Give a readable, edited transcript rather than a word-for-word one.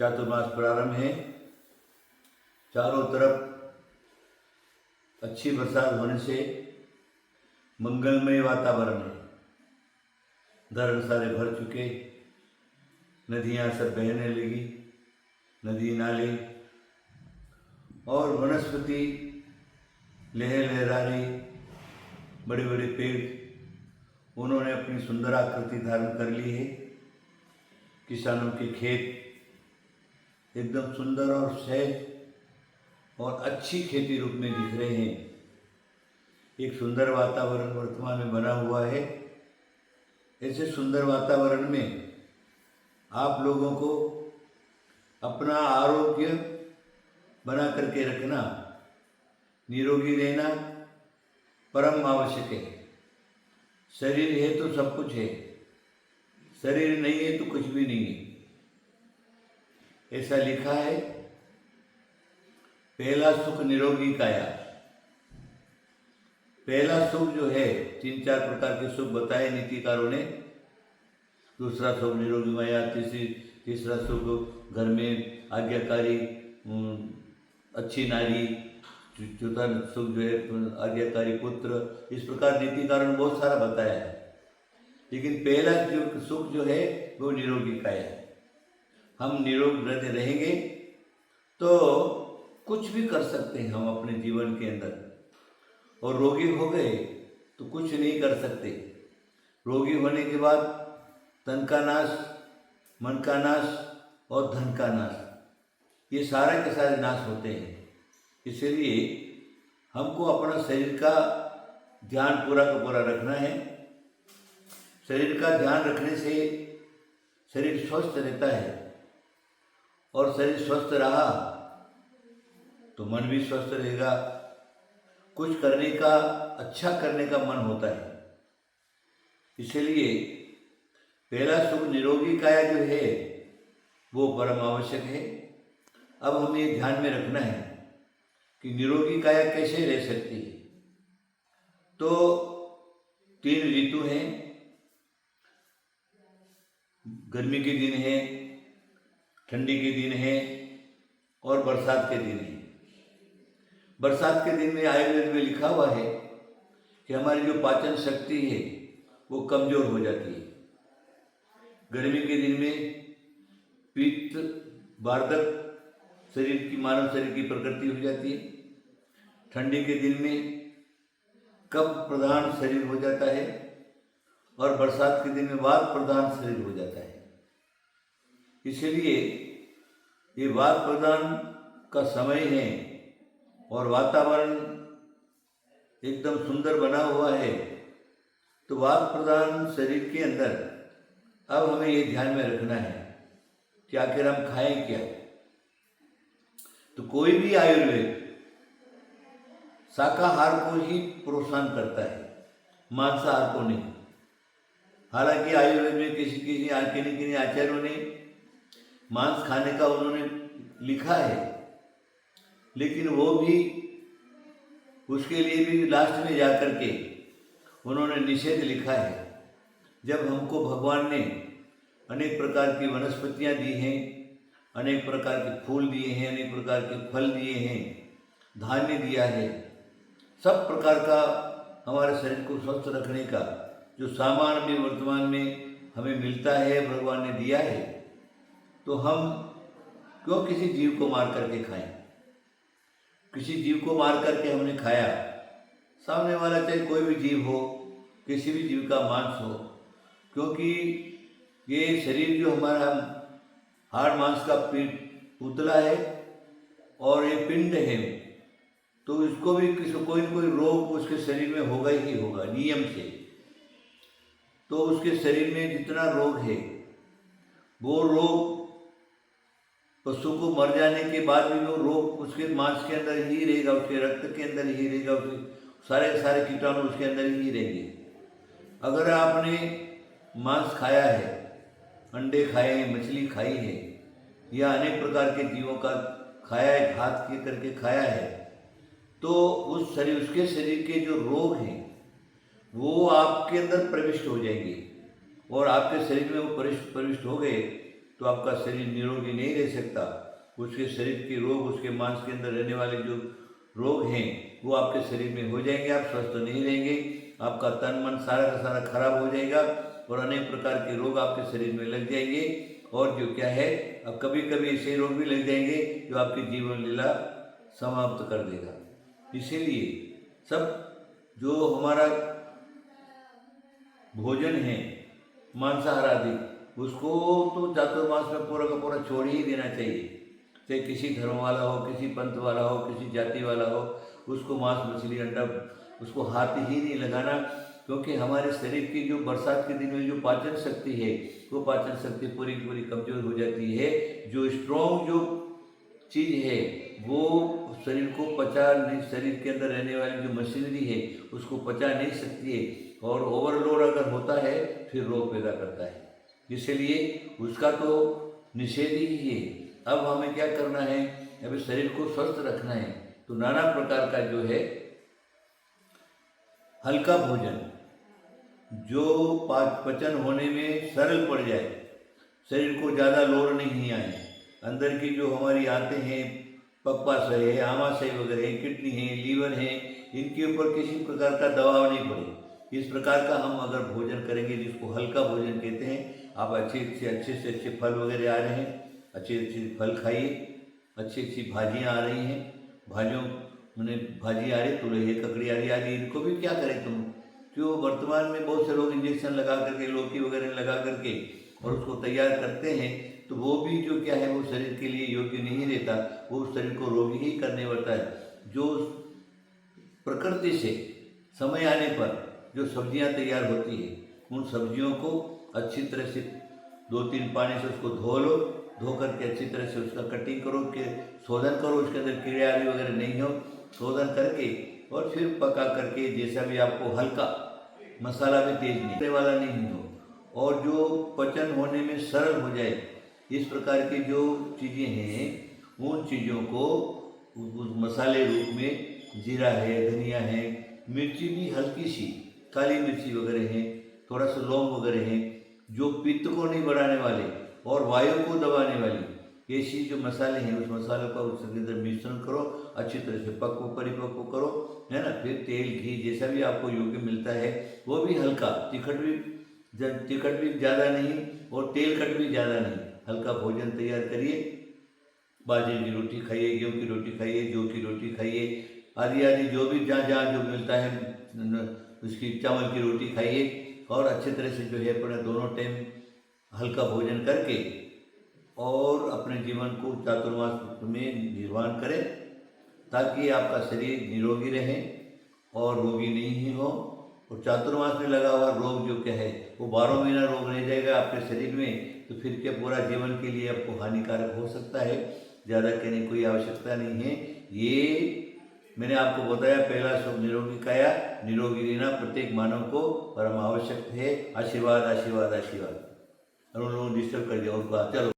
चातुर्मास प्रारंभ है। चारों तरफ अच्छी बरसात होने से मंगलमय वातावरण है। धरण सारे भर चुके, नदियाँ सब बहने लगी, नदी नाले और वनस्पति लहरा रही। बड़े बड़े पेड़ उन्होंने अपनी सुंदर आकृति धारण कर ली है। किसानों के खेत एकदम सुंदर और सहज और अच्छी खेती रूप में दिख रहे हैं। एक सुंदर वातावरण वर्तमान में बना हुआ है। ऐसे सुंदर वातावरण में आप लोगों को अपना आरोग्य बना करके रखना, निरोगी रहना परम आवश्यक है। शरीर है तो सब कुछ है, शरीर नहीं है तो कुछ भी नहीं है, ऐसा लिखा है। पहला सुख निरोगी काया। पहला सुख जो है, 3-4 प्रकार के सुख बताए नीतिकारों ने। दूसरा सुख निरोगी माया, तीसरा सुख घर में आज्ञाकारी अच्छी नारी, चौथा सुख जो है आज्ञाकारी पुत्र। इस प्रकार नीतिकारों ने बहुत सारा बताया है, लेकिन पहला जो सुख जो है वो निरोगी काया है। हम निरोग रहेंगे तो कुछ भी कर सकते हैं हम अपने जीवन के अंदर, और रोगी हो गए तो कुछ नहीं कर सकते। रोगी होने के बाद तन का नाश, मन का नाश और धन का नाश, ये सारे के सारे नाश होते हैं। इसलिए हमको अपना शरीर का ध्यान पूरा का पूरा रखना है। शरीर का ध्यान रखने से शरीर स्वस्थ रहता है, और शरीर स्वस्थ रहा तो मन भी स्वस्थ रहेगा। कुछ करने का, अच्छा करने का मन होता है। इसलिए पहला सुख निरोगी काया जो है वो परम आवश्यक है। अब हमें ये ध्यान में रखना है कि निरोगी काया कैसे रह सकती है। तो 3 ऋतु हैं। गर्मी के दिन है, ठंडी के दिन है और बरसात के दिन है। बरसात के दिन में आयुर्वेद में लिखा हुआ है कि हमारी जो पाचन शक्ति है वो कमजोर हो जाती है। गर्मी के दिन में पित्त, वार्धक शरीर की, मानव शरीर की प्रकृति हो जाती है। ठंडी के दिन में कफ प्रधान शरीर हो जाता है, और बरसात के दिन में वात प्रधान शरीर हो जाता है। इसलिए ये वात प्रधान का समय है और वातावरण एकदम सुंदर बना हुआ है। तो वात प्रधान शरीर के अंदर अब हमें ये ध्यान में रखना है कि आखिर हम खाएं क्या। तो कोई भी आयुर्वेद शाकाहार को ही प्रोत्साहन करता है, मांसाहार को नहीं। हालांकि आयुर्वेद में किसी आचार्यों ने मांस खाने का उन्होंने लिखा है, लेकिन वो भी उसके लिए भी लास्ट में जाकर के उन्होंने निषेध लिखा है। जब हमको भगवान ने अनेक प्रकार की वनस्पतियाँ दी हैं, अनेक प्रकार के फूल दिए हैं, अनेक प्रकार के फल दिए हैं, धान्य दिया है, सब प्रकार का हमारे शरीर को स्वस्थ रखने का जो सामान भी वर्तमान में हमें मिलता है, भगवान ने दिया है, तो हम क्यों किसी जीव को मार करके खाएं। किसी जीव को मार करके हमने खाया, सामने वाला चाहे कोई भी जीव हो, किसी भी जीव का मांस हो, क्योंकि ये शरीर जो हमारा हाड़ मांस का पुतला है और ये पिंड है, तो इसको भी कोई न कोई रोग उसके शरीर में होगा ही होगा नियम से। तो उसके शरीर में जितना रोग है वो रोग पशु को मर जाने के बाद भी वो रोग उसके मांस के अंदर ही रहेगा, उसके रक्त के अंदर ही रहेगा, उसके सारे सारे कीटाणु उसके अंदर ही रहेंगे। अगर आपने मांस खाया है, अंडे खाए हैं, मछली खाई है, या अनेक प्रकार के जीवों का खाया है, घात के करके खाया है, तो उस शरीर, उसके शरीर के जो रोग हैं वो आपके अंदर प्रविष्ट हो जाएंगे, और आपके शरीर में वो प्रविष्ट हो गए तो आपका शरीर निरोगी नहीं रह सकता। उसके शरीर के रोग, उसके मांस के अंदर रहने वाले जो रोग हैं वो आपके शरीर में हो जाएंगे, आप स्वस्थ नहीं रहेंगे, आपका तन मन सारा का सारा खराब हो जाएगा और अनेक प्रकार के रोग आपके शरीर में लग जाएंगे। और जो क्या है, अब कभी कभी ऐसे रोग भी लग जाएंगे जो आपकी जीवन लीला समाप्त कर देगा। इसीलिए सब जो हमारा भोजन है मांसाहार आदि, उसको तो चातुर्मास में पूरा का पूरा छोड़ ही देना चाहिए। चाहे किसी धर्म वाला हो, किसी पंथ वाला हो, किसी जाति वाला हो, उसको मांस मछली अंडा उसको हाथ ही नहीं लगाना। क्योंकि हमारे शरीर की जो बरसात के दिन में जो पाचन शक्ति है वो पाचन शक्ति पूरी पूरी कमजोर हो जाती है। जो स्ट्रॉन्ग जो चीज़ है वो शरीर को पचा नहीं, शरीर के अंदर रहने वाली जो मशीनरी है उसको पचा नहीं सकती है और ओवरलोड अगर होता है फिर रोग पैदा करता है। इसलिए उसका तो निषेध ही है। अब हमें क्या करना है, अभी शरीर को स्वस्थ रखना है तो नाना प्रकार का जो है हल्का भोजन जो पचन होने में सरल पड़ जाए, शरीर को ज़्यादा लोड नहीं आए, अंदर की जो हमारी आते हैं पक्वाशय है, आमाशय वगैरह है, किडनी है, लीवर है, इनके ऊपर किसी प्रकार का दबाव नहीं पड़े। इस प्रकार का हम अगर भोजन करेंगे जिसको हल्का भोजन कहते हैं। आप अच्छे से अच्छे फल वगैरह आ रहे हैं, अच्छे अच्छे फल खाइए, अच्छी अच्छी भाजियाँ आ रही हैं, भाजियों मैंने भाजी आ रही, तुरई ककड़ी आ रही आदि, इनको भी क्या करें तुम, क्यों वर्तमान में बहुत से लोग इंजेक्शन लगा करके, लौकी वगैरह लगा करके और उसको तैयार करते हैं, तो वो भी जो क्या है वो शरीर के लिए योग्य नहीं रहता, वो शरीर को रोगी ही करने पड़ता है। जो प्रकृति से समय आने पर जो सब्जियां तैयार होती है उन सब्जियों को अच्छी तरह से 2-3 पानी से उसको धो लो, धो करके अच्छी तरह से उसका कटिंग करो, के शोधन करो, उसके अंदर कीड़े आदि वगैरह नहीं हो, शोधन करके और फिर पका करके जैसा भी आपको हल्का, मसाला भी तेज नहीं वाला नहीं हो और जो पचन होने में सरल हो जाए, इस प्रकार की जो चीज़ें हैं उन चीज़ों को उस मसाले रूप में जीरा है, धनिया है, मिर्ची भी हल्की सी काली मिर्ची वगैरह है, थोड़ा सा लौंग वगैरह है, जो पित्त को नहीं बढ़ाने वाले और वायु को दबाने वाली ऐसी जो मसाले हैं उस मसालों का उसके अंदर मिश्रण करो, अच्छी तरह से परिपक्व करो, है ना। फिर तेल घी जैसा भी आपको योग्य मिलता है वो भी हल्का, तीखट भी ज़्यादा नहीं और तेल कट भी ज़्यादा नहीं, हल्का भोजन तैयार करिए। बाजरे की रोटी खाइए, गेहूँ की रोटी खाइए, जौ की रोटी खाइए, आदि आदि जो भी जहाँ जहाँ जो मिलता है उसकी चावल की रोटी खाइए और अच्छे तरह से जो है अपने दोनों टाइम हल्का भोजन करके और अपने जीवन को चातुर्मास में निर्वाह करें ताकि आपका शरीर निरोगी रहे और रोगी नहीं हो। और चातुर्मास में लगा हुआ रोग जो क्या है वो 12 महीना रोग रह जाएगा आपके शरीर में, तो फिर क्या पूरा जीवन के लिए आपको हानिकारक हो सकता है। ज़्यादा कहने की कोई आवश्यकता नहीं है। ये मैंने आपको बताया, पहला शब्द निरोगी काया, निरोगी रहना प्रत्येक मानव को परम आवश्यक है। आशीर्वाद आशीर्वाद आशीर्वाद। और उन लोगों डिस्टर्ब कर दिया उनका, चलो।